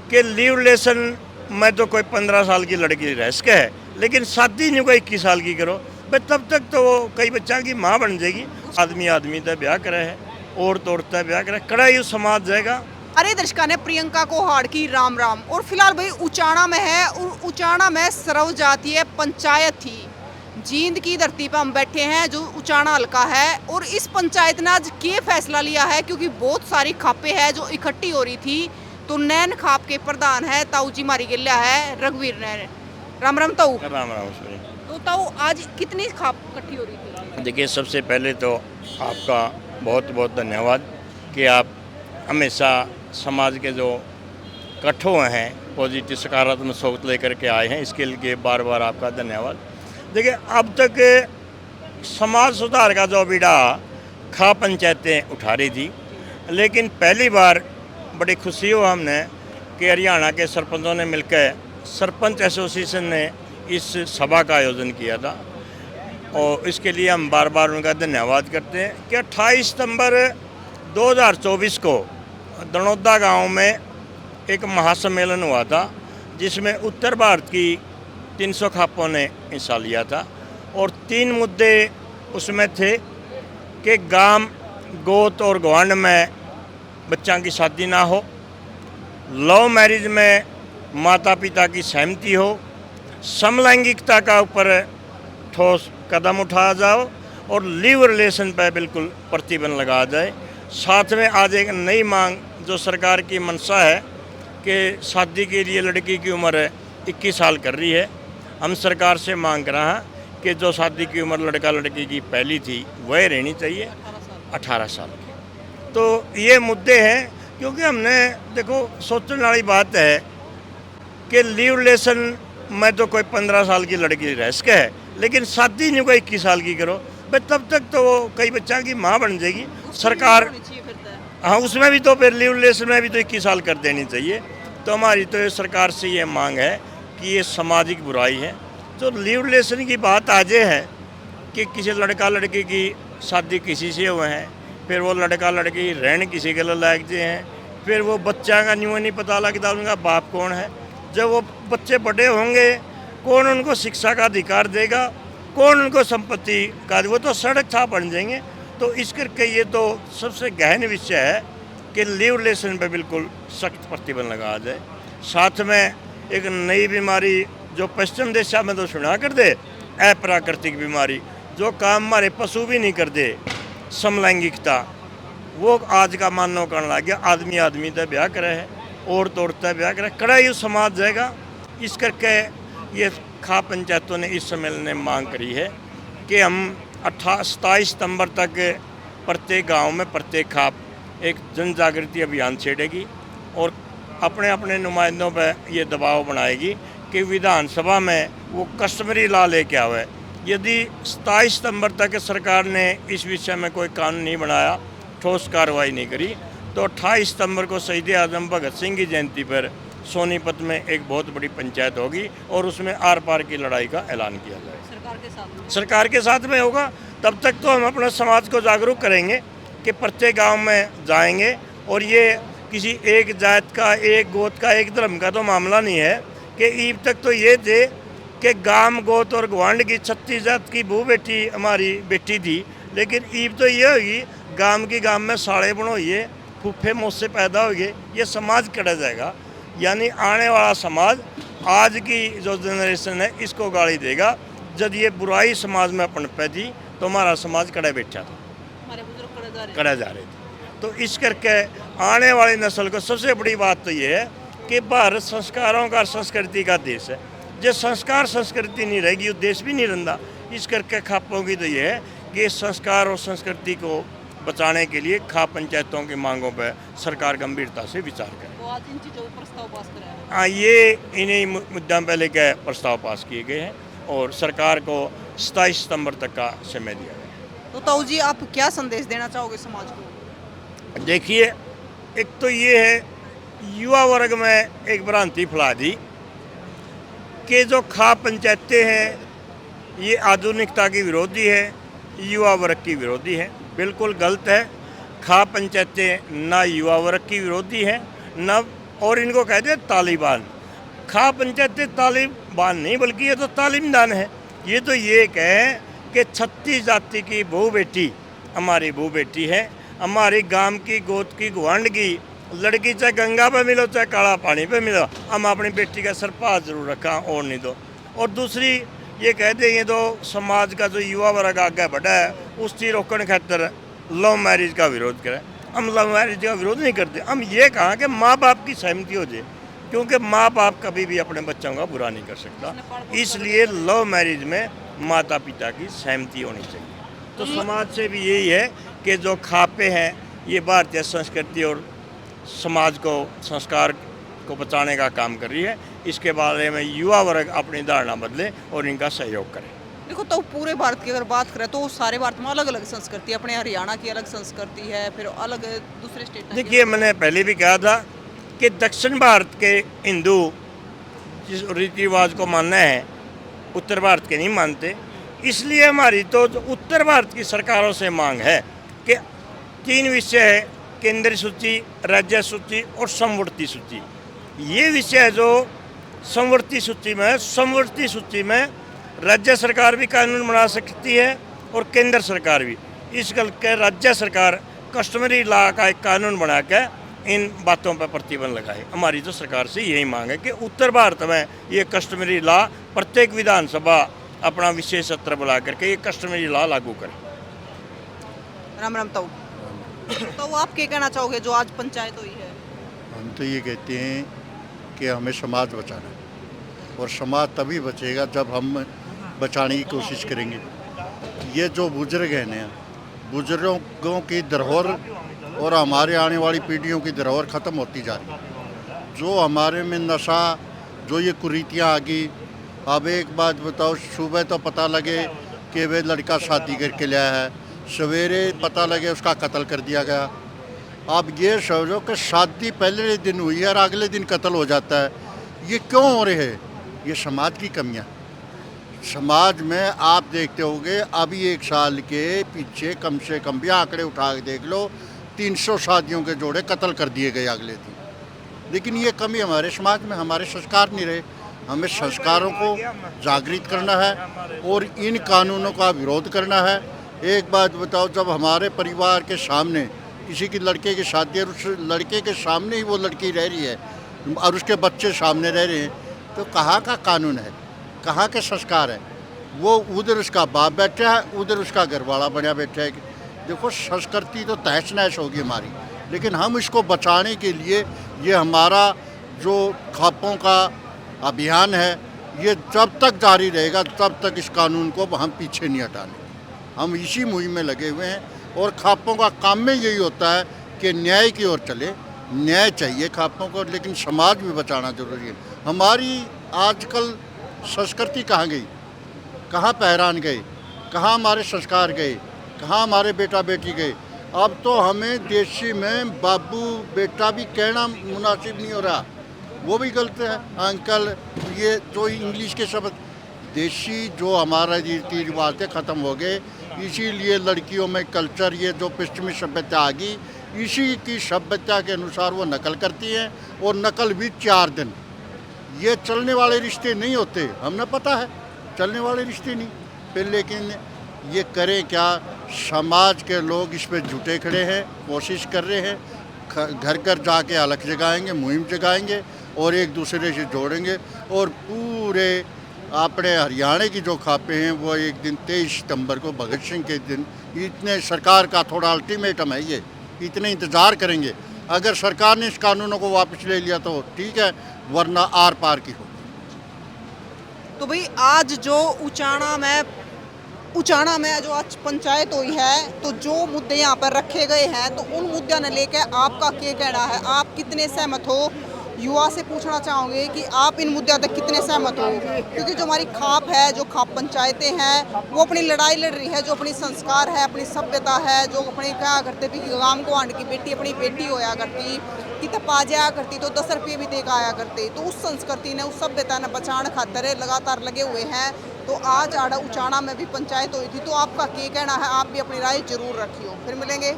कि leave relation में तो कोई 15 साल की लड़की रिस्क है, लेकिन शादी नहीं कोई 21 साल की करो भाई, तब तक तो वो कई बच्चा की माँ बन जाएगी। आदमी आदमी तय ब्याह करे है, औरत औरत तय ब्याह करे, कड़ा यू समाज जाएगा। अरे दर्शका ने प्रियंका को हाड़ की राम राम। और फिलहाल भाई उचाना में है, और उचाना में सर्व जातीय पंचायत थी। जींद की धरती पर हम बैठे हैं जो उचाना हल्का है, और इस पंचायत ने आज ये फैसला लिया है क्योंकि बहुत सारी खापे हैं जो इकट्ठी हो रही थी। तो नैन खाप के प्रधान है ताऊ जी मारी गिल्ला है रघुवीर नैन। राम राम ताऊ। राम राम से। तो ताऊ आज कितनी खाप इकट्ठी हो रही थी? देखिए, सबसे पहले तो आपका बहुत बहुत धन्यवाद कि आप हमेशा समाज के जो इकट्ठे हुए हैं पॉजिटिव सकारात्मक सोच लेकर के आए हैं, इसके लिए बार बार आपका धन्यवाद। देखिए, अब तक समाज सुधार का जो बीड़ा खा पंचायतें उठा रही थी, लेकिन पहली बार बड़ी खुशी हो हमने कि हरियाणा के सरपंचों ने मिलकर सरपंच एसोसिएशन ने इस सभा का आयोजन किया था, और इसके लिए हम बार बार उनका धन्यवाद करते हैं कि 28 सितंबर 2024 को दनौदा गांव में एक महासम्मेलन हुआ था, जिसमें उत्तर भारत की 300 खापों ने हिस्सा लिया था, और 3 मुद्दे उसमें थे कि गांव गोत और गवांड में बच्चों की शादी ना हो, लव मैरिज में माता पिता की सहमति हो, समलैंगिकता का ऊपर ठोस कदम उठाया जाओ, और लिव रिलेशन पर बिल्कुल प्रतिबंध लगाया जाए। साथ में आज एक नई मांग जो सरकार की मंशा है कि शादी के लिए लड़की की उम्र 21 साल कर रही है। हम सरकार से मांग कर रहे हैं कि जो शादी की उम्र लड़का लड़की की पहली थी वह रहनी चाहिए 18 साल की। तो ये मुद्दे हैं, क्योंकि हमने देखो सोचने वाली बात है कि लीव रिलेशन में तो कोई 15 साल की लड़की रिस्क है, लेकिन शादी नहीं कोई 21 साल की करो भाई, तब तक तो वो कई बच्चा की माँ बन जाएगी। सरकार हाँ, उसमें भी तो फिर लीव रिलेशन में भी तो 21 साल कर देनी चाहिए। तो हमारी तो सरकार से ये मांग है कि ये सामाजिक बुराई है। तो लीव रिलेशन की बात आज है कि किसी लड़का लड़की की शादी किसी से हुए हैं, फिर वो लड़का लड़की रहने किसी के लिए लायक जे हैं, फिर वो बच्चा का न्यू नहीं पता लगता उनका बाप कौन है। जब वो बच्चे बड़े होंगे, कौन उनको शिक्षा का अधिकार देगा, कौन उनको संपत्ति का, वो तो सड़क छाप बन जाएंगे। तो इस करके ये तो सबसे गहन विषय है कि लीव रिलेशन पे बिल्कुल सख्त प्रतिबंध लगाया जाए। साथ में एक नई बीमारी जो पश्चिम देशा में तो सुना कर दे, अप्राकृतिक बीमारी जो काम हमारे पशु भी नहीं कर दे, समलैंगिकता, वो आज का मानव करने लग गया। आदमी आदमी तय ब्याह करे है, औरत औरत तय ब्याह करे, कड़ा यू समाज जाएगा। इस करके ये खा पंचायतों ने इस सम्मेलन ने मांग करी है कि हम 27 सितंबर तक प्रत्येक गांव में प्रत्येक खाप एक जन जागृति अभियान छेड़ेगी, और अपने अपने नुमाइंदों पर ये दबाव बनाएगी कि विधानसभा में वो कस्टमरी लॉ लेके आवे। यदि 27 सितंबर तक सरकार ने इस विषय में कोई कानून नहीं बनाया, ठोस कार्रवाई नहीं करी, तो 28 सितंबर को शहीद आजम भगत सिंह की जयंती पर सोनीपत में एक बहुत बड़ी पंचायत होगी, और उसमें आर पार की लड़ाई का ऐलान किया जाएगा। सरकार के साथ में होगा। तब तक तो हम अपने समाज को जागरूक करेंगे कि प्रत्येक गांव में जाएंगे, और ये किसी एक जात का, एक गोत का, एक धर्म का तो मामला नहीं है कि ईब तक तो ये थे कि गांव गोत और गवांड की 36 जात की बहू बेटी हमारी बेटी थी, लेकिन ईब तो ये होगी गांव की गांव में साड़े बनोइए, फूफे मुझसे पैदा हो गए, ये समाज कड़ा जाएगा। यानी आने वाला समाज आज की जो जनरेशन है इसको गाली देगा। जब ये बुराई समाज में अपन पैदी तो हमारा समाज कड़ा बैठा था, हमारे बुजुर्ग कड़ा जा रहे थे। तो इस करके आने वाली नस्ल को सबसे बड़ी बात तो ये है कि भारत संस्कारों का संस्कृति का देश है। जो संस्कार संस्कृति नहीं रहेगी वो देश भी नहीं रहता। इस करके खापों की तो ये है कि संस्कार और संस्कृति को बचाने के लिए खा पंचायतों की मांगों पर सरकार गंभीरता से विचार करे। हाँ, ये इन्हीं मुद्दों पर लेकर प्रस्ताव पास किए गए हैं, और सरकार को 27 सितंबर तक का समय दिया गया। तो ताऊ जी आप क्या संदेश देना चाहोगे समाज को? देखिए, एक तो ये है युवा वर्ग में एक भ्रांति फैला दी कि जो खा पंचायतें हैं ये आधुनिकता की विरोधी है, युवा वर्ग की विरोधी है। बिल्कुल गलत है। खा पंचायतें ना युवा वर्ग की विरोधी है, न और इनको कहते हैं तालिबान। खा पंचायत तालिबान नहीं बल्कि ये तो तालीमदान है। ये तो ये कहें कि 36 जाति की बहू बेटी हमारी बहू बेटी है, हमारी गांव की गोद की गुआंढ की लड़की, चाहे गंगा पे मिलो चाहे काला पानी पे मिलो, हम अपनी बेटी का सर पास जरूर रखा और नहीं दो। और दूसरी ये कहते हैं तो समाज का जो युवा वर्ग आगे बढ़ा है उसकी रोकने खातर लव मैरिज का विरोध करें। हम लव मैरिज का विरोध नहीं करते, हम ये कहा कि माँ बाप की सहमति हो जाए, क्योंकि माँ बाप कभी भी अपने बच्चों का बुरा नहीं कर सकता। इसलिए लव मैरिज में माता पिता की सहमति होनी चाहिए। तो समाज से भी यही है कि जो खापे हैं ये भारतीय संस्कृति और समाज को, संस्कार को बचाने का काम कर रही है। इसके बारे में युवा वर्ग अपनी धारणा बदले और इनका सहयोग करे। देखो, तो पूरे भारत की अगर बात करें तो सारे भारत में अलग अलग संस्कृति है। अपने हरियाणा की अलग संस्कृति है, फिर अलग दूसरे स्टेट। देखिए, मैंने पहले भी कहा था कि दक्षिण भारत के हिंदू जिस रीति रिवाज को मानना है उत्तर भारत के नहीं मानते। इसलिए हमारी तो उत्तर भारत की सरकारों से मांग है कि 3 विषय है, केंद्रीय सूची, राज्य सूची और समवर्ती सूची। ये विषय है जो समवर्ती सूची में है। समवर्ती सूची में राज्य सरकार भी कानून बना सकती है और केंद्र सरकार भी। इस गल के राज्य सरकार कस्टमरी लॉ का एक कानून बना के इन बातों पर प्रतिबंध लगाए। हमारी तो सरकार से यही मांग है कि उत्तर भारत में ये कस्टमरी लॉ प्रत्येक विधानसभा अपना विशेष सत्र बुला करके ये कस्टमरी लॉ लागू करे। राम राम। तो आप क्या कहना चाहोगे जो आज पंचायत हुई है? हम तो ये कहते हैं कि हमें समाज बचाना है, और समाज तभी बचेगा जब हम बचाने की कोशिश करेंगे। ये जो बुजुर्ग हैं ना, बुजुर्गों की धरोहर और हमारे आने वाली पीढ़ियों की धरोहर ख़त्म होती जा रही है। जो हमारे में नशा, जो ये कुरीतियाँ आ गई। अब एक बात बताओ, सुबह तो पता लगे कि वे लड़का शादी करके लाया है, सवेरे पता लगे उसका कत्ल कर दिया गया। अब ये समझो कि शादी पहले दिन हुई है और अगले दिन कत्ल हो जाता है। ये क्यों हो रहे हैं? ये समाज की कमियां। समाज में आप देखते होंगे अभी 1 साल के पीछे कम से कम भी आंकड़े उठा के देख लो, 300 शादियों के जोड़े कत्ल कर दिए गए अगले दिन। लेकिन ये कमी हमारे समाज में, हमारे संस्कार नहीं रहे। हमें संस्कारों को जागृत करना है और इन कानूनों का विरोध करना है। एक बात बताओ, जब हमारे परिवार के सामने किसी की लड़के की शादी और उस लड़के के सामने ही वो लड़की रह रही है और उसके बच्चे सामने रह रहे हैं, तो कहाँ का कानून है, कहाँ के संस्कार है? वो उधर उसका बाप बैठा है, उधर उसका घरवाला बना बैठा है। देखो, संस्कृति तो तहस नहस होगी हमारी, लेकिन हम इसको बचाने के लिए ये हमारा जो खापों का अभियान है, ये जब तक जारी रहेगा तब तक इस कानून को हम पीछे नहीं हटाने। हम इसी मुहिम में लगे हुए हैं और खापों का काम में यही होता है कि न्याय की ओर चले। न्याय चाहिए खापों को, लेकिन समाज भी बचाना जरूरी है। हमारी आजकल संस्कृति कहाँ गई, कहाँ पहरान गए, कहाँ हमारे संस्कार गए, कहाँ हमारे बेटा बेटी गए? अब तो हमें देशी में बाबू बेटा भी कहना मुनासिब नहीं हो रहा, वो भी गलत है। अंकल, ये जो इंग्लिश के शब्द, देशी जो हमारा रीति रिवाज थे ख़त्म हो गए। इसीलिए लड़कियों में कल्चर, ये जो पश्चिमी सभ्यता आ गई, इसी की सभ्यता के अनुसार वो नकल करती हैं, और नकल भी 4 दिन। ये चलने वाले रिश्ते नहीं होते, हमें पता है चलने वाले रिश्ते नहीं फिर। लेकिन ये करें क्या? समाज के लोग इस पर जुटे खड़े हैं, कोशिश कर रहे हैं। घर घर जाके अलग जगाएंगे, मुहिम जगाएंगे और एक दूसरे से जोड़ेंगे। और पूरे अपने हरियाणा की जो खापे हैं वो एक दिन 23 सितंबर को भगत सिंह के दिन, इतने सरकार का थोड़ा अल्टीमेटम है, ये इतने इंतज़ार करेंगे। अगर सरकार ने इस कानूनों को वापस ले लिया तो ठीक है, वरना आर पार की हो। तो भाई, आज जो उचाना में जो आज पंचायत हुई है, तो जो मुद्दे यहाँ पर रखे गए हैं, तो उन मुद्दों ने लेकर आपका क्या कहना है? आप कितने सहमत हो? युवा से पूछना चाहोगे कि आप इन मुद्दों तक कितने सहमत हो? क्योंकि जो हमारी खाप है, जो खाप पंचायतें हैं, वो अपनी लड़ाई लड़ रही है। जो अपनी संस्कार है, अपनी सभ्यता है, जो अपनी क्या करते भी गांव को आंड की बेटी अपनी बेटी होया करती, कि तब आ जाया करती तो 10 रुपये भी दे के आया करती। तो उस संस्कृति ने, उस सभ्यता ने बचाने खातर लगातार लगे हुए हैं। तो आज आड़ा उचाना में भी पंचायत हुई थी, तो आपका क्या कहना है? आप भी अपनी राय जरूर रखियो। फिर मिलेंगे।